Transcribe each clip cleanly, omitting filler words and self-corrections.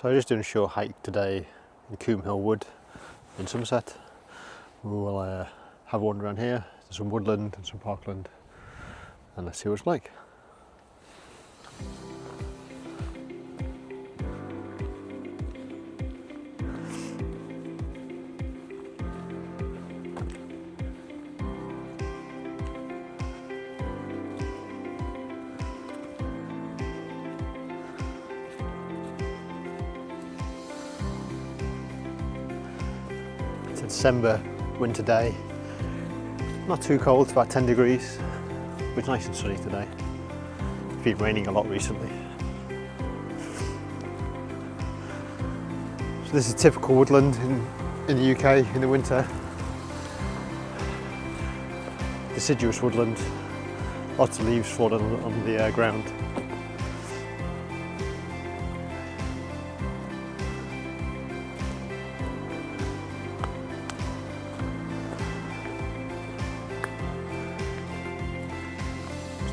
So I'm just doing a short hike today in Coombe Hill Wood in Somerset. We'll have a wander around here. There's some woodland and some parkland, and let's see what it's like. It's a December winter day, not too cold, it's about 10 degrees, but it's nice and sunny today. It's been raining a lot recently. So this is typical woodland in the UK in the winter. Deciduous woodland, lots of leaves falling on the ground.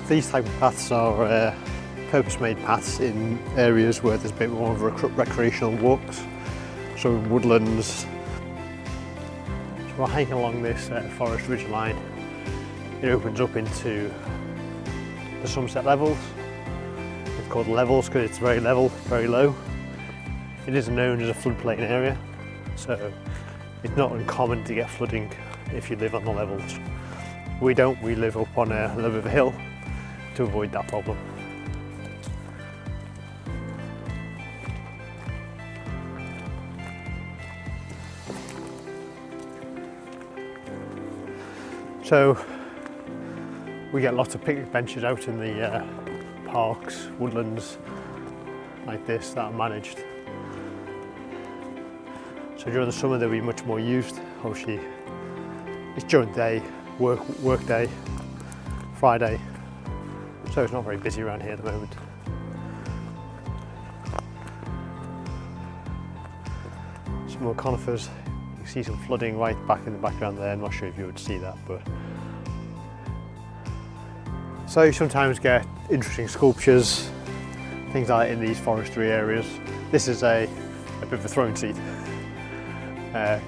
These type of paths are purpose-made paths in areas where there's a bit more of recreational walks, so in woodlands. So we're hiking along this forest ridge line. It opens up into the Somerset levels. It's called levels because it's very level, very low. It is known as a floodplain area, so it's not uncommon to get flooding if you live on the levels. We don't, we live up on a little bit of a hill to avoid that problem. So we get lots of picnic benches out in the parks, woodlands like this that are managed. So during the summer they'll be much more used. Obviously it's during the day, work day, Friday. So it's not very busy around here at the moment. Some more conifers. You can see some flooding right back in the background there. I'm not sure if you would see that, but so you sometimes get interesting sculptures, things like that in these forestry areas. This is a bit of a throne seat,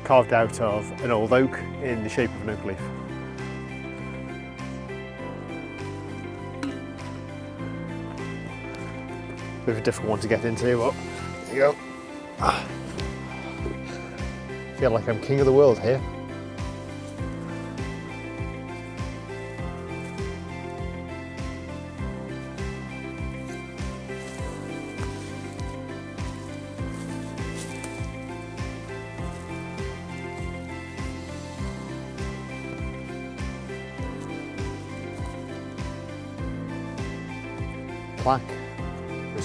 carved out of an old oak in the shape of an oak leaf. Bit of a difficult one to get into, but there you go. Feel like I'm king of the world here. Plaque.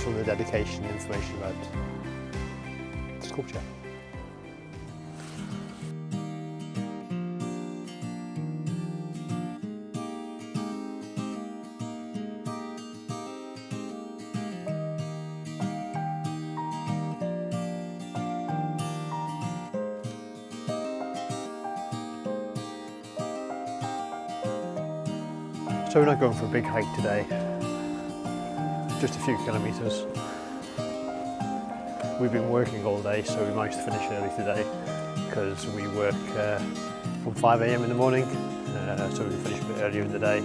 From the dedication information about the sculpture. So we're not going for a big hike today. Just a few kilometres. We've been working all day, so we managed to finish early today because we work from 5 AM in the morning, so we finish a bit earlier in the day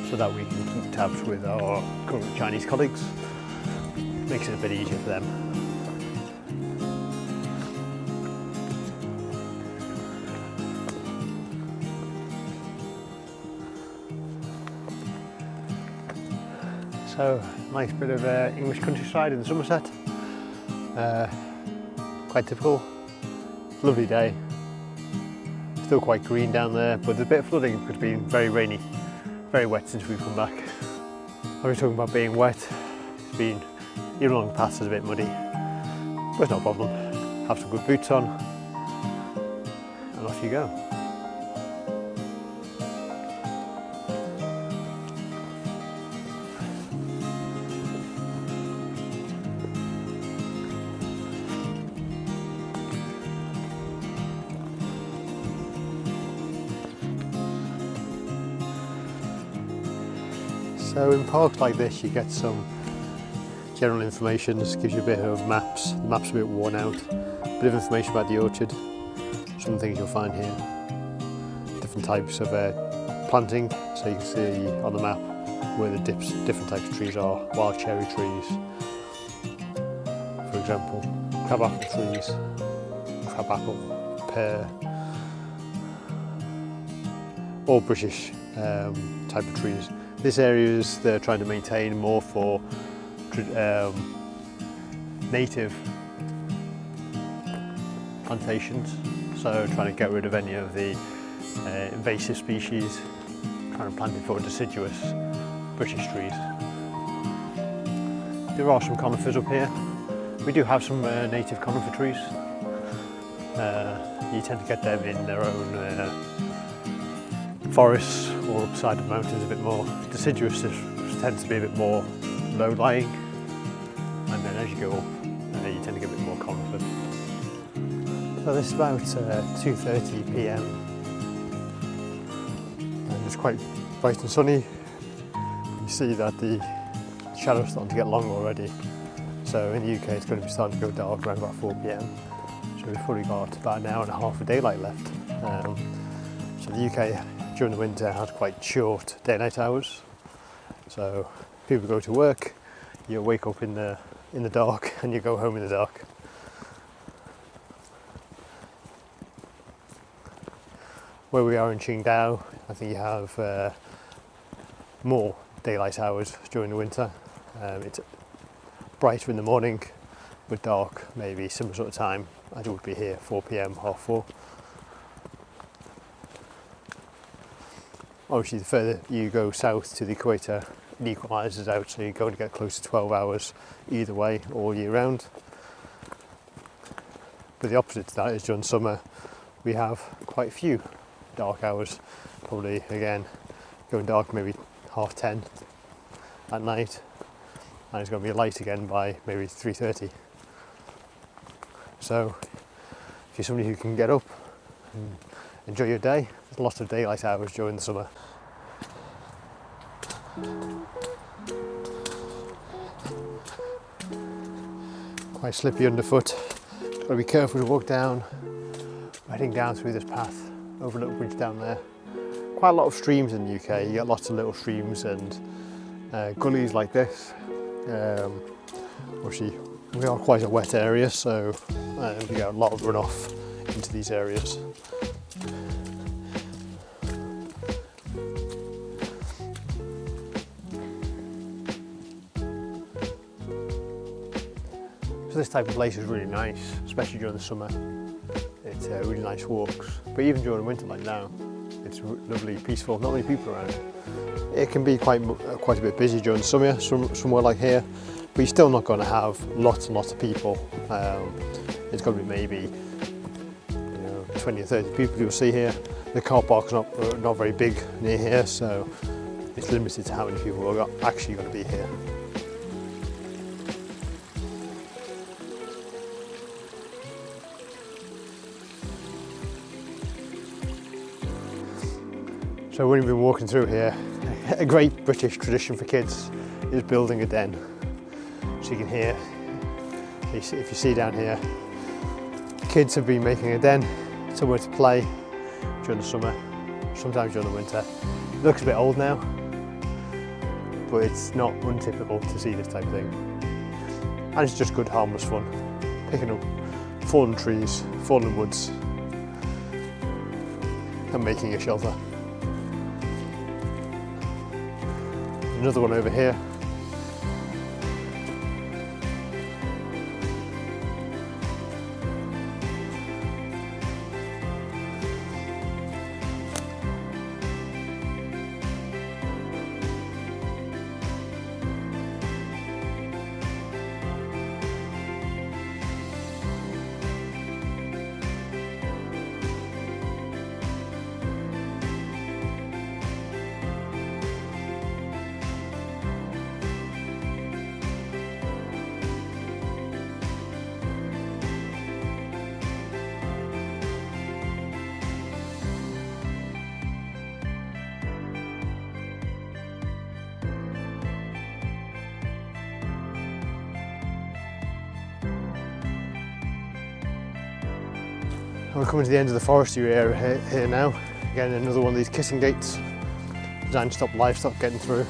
so that we can keep tabs with our current Chinese colleagues. Makes it a bit easier for them. So, nice bit of English countryside in Somerset. Quite typical. Lovely day. Still quite green down there, but there's a bit of flooding because it's been very rainy, very wet since we've come back. I was talking about being wet. It's been, even along the paths, it's a bit muddy, but it's not a problem. Have some good boots on, and off you go. So in parks like this you get some general information. This gives you a bit of maps. The map's a bit worn out. A bit of information about the orchard. Some things you'll find here. Different types of planting, so you can see on the map where the different types of trees are. Wild cherry trees, for example, crabapple trees, crabapple, pear, all British type of trees. This area is they're trying to maintain more for native plantations, so trying to get rid of any of the invasive species, trying to plant it for deciduous British trees. There are some conifers up here. We do have some native conifer trees. You tend to get them in their own forests or upside of mountains a bit more. Deciduous tends to be a bit more low-lying, and then as you go up, you tend to get a bit more conifer. So this is about 2:30 p.m. and it's quite bright and sunny. You see that the shadow's starting to get long already. So in the UK it's going to be starting to go dark around about 4 p.m. So we've probably got about an hour and a half of daylight left. So the UK during the winter has quite short day-night hours. So people go to work, you wake up in the dark and you go home in the dark. Where we are in Qingdao, I think you have more daylight hours during the winter. It's brighter in the morning, but dark maybe similar sort of time as it would be here, 4 p.m, half 4. Obviously the further you go south to the equator, it equalises out, so you're going to get close to 12 hours either way all year round. But the opposite to that is during summer we have quite a few dark hours, probably again going dark maybe 10:30 at night, and it's going to be light again by maybe 3:30. So if you're somebody who can get up and enjoy your day, there's lots of daylight hours during the summer. Quite slippy underfoot, got to be careful to walk down. We're heading down through this path over a little bridge down there. Quite a lot of streams in the UK, you get lots of little streams and gullies like this. Obviously we are quite a wet area, so we get a lot of runoff into these areas. So this type of place is really nice, especially during the summer. It's really nice walks, but even during winter like now, it's lovely, peaceful, not many people around. It can be quite a bit busy during the summer, somewhere like here, but you're still not going to have lots and lots of people. It's going to be maybe 20 or 30 people you'll see here. The car park's not very big near here, so it's limited to how many people are actually going to be here. So when you've been walking through here, a great British tradition for kids is building a den. So you can hear, if you see down here, kids have been making a den, somewhere to play during the summer, sometimes during the winter. It looks a bit old now, but it's not untypical to see this type of thing. And it's just good, harmless fun. Picking up fallen trees, fallen woods, and making a shelter. Another one over here. We're coming to the end of the forestry area here now. Again, another one of these kissing gates designed to stop livestock getting through.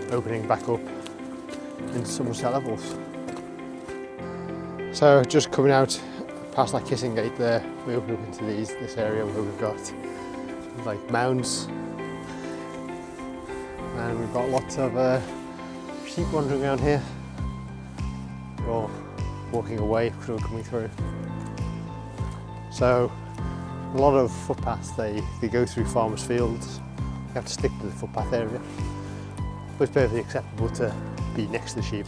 Opening back up into Somerset levels. So just coming out past that kissing gate there, we open up into this area where we've got like mounds, and we've got lots of sheep wandering around here, or walking away because we're coming through. So a lot of footpaths, they go through farmers' fields. You have to stick to the footpath area, but it's perfectly acceptable to be next to the sheep.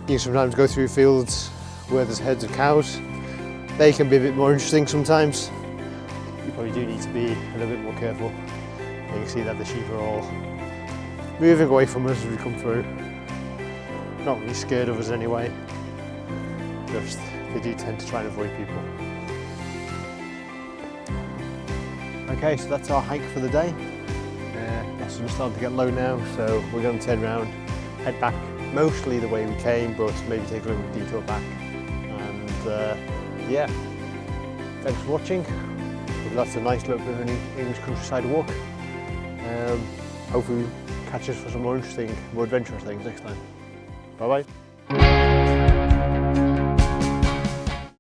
You can sometimes go through fields where there's herds of cows. They can be a bit more interesting sometimes. You probably do need to be a little bit more careful. You can see that the sheep are all moving away from us as we come through. Not really scared of us anyway, just they do tend to try and avoid people. Okay, so that's our hike for the day. The sun's starting to get low now, so we're going to turn around, head back mostly the way we came, but maybe take a little detour back. And yeah, thanks for watching. That's a nice little bit of an English countryside walk. Hopefully catch us for some more interesting, more adventurous things next time. Bye bye.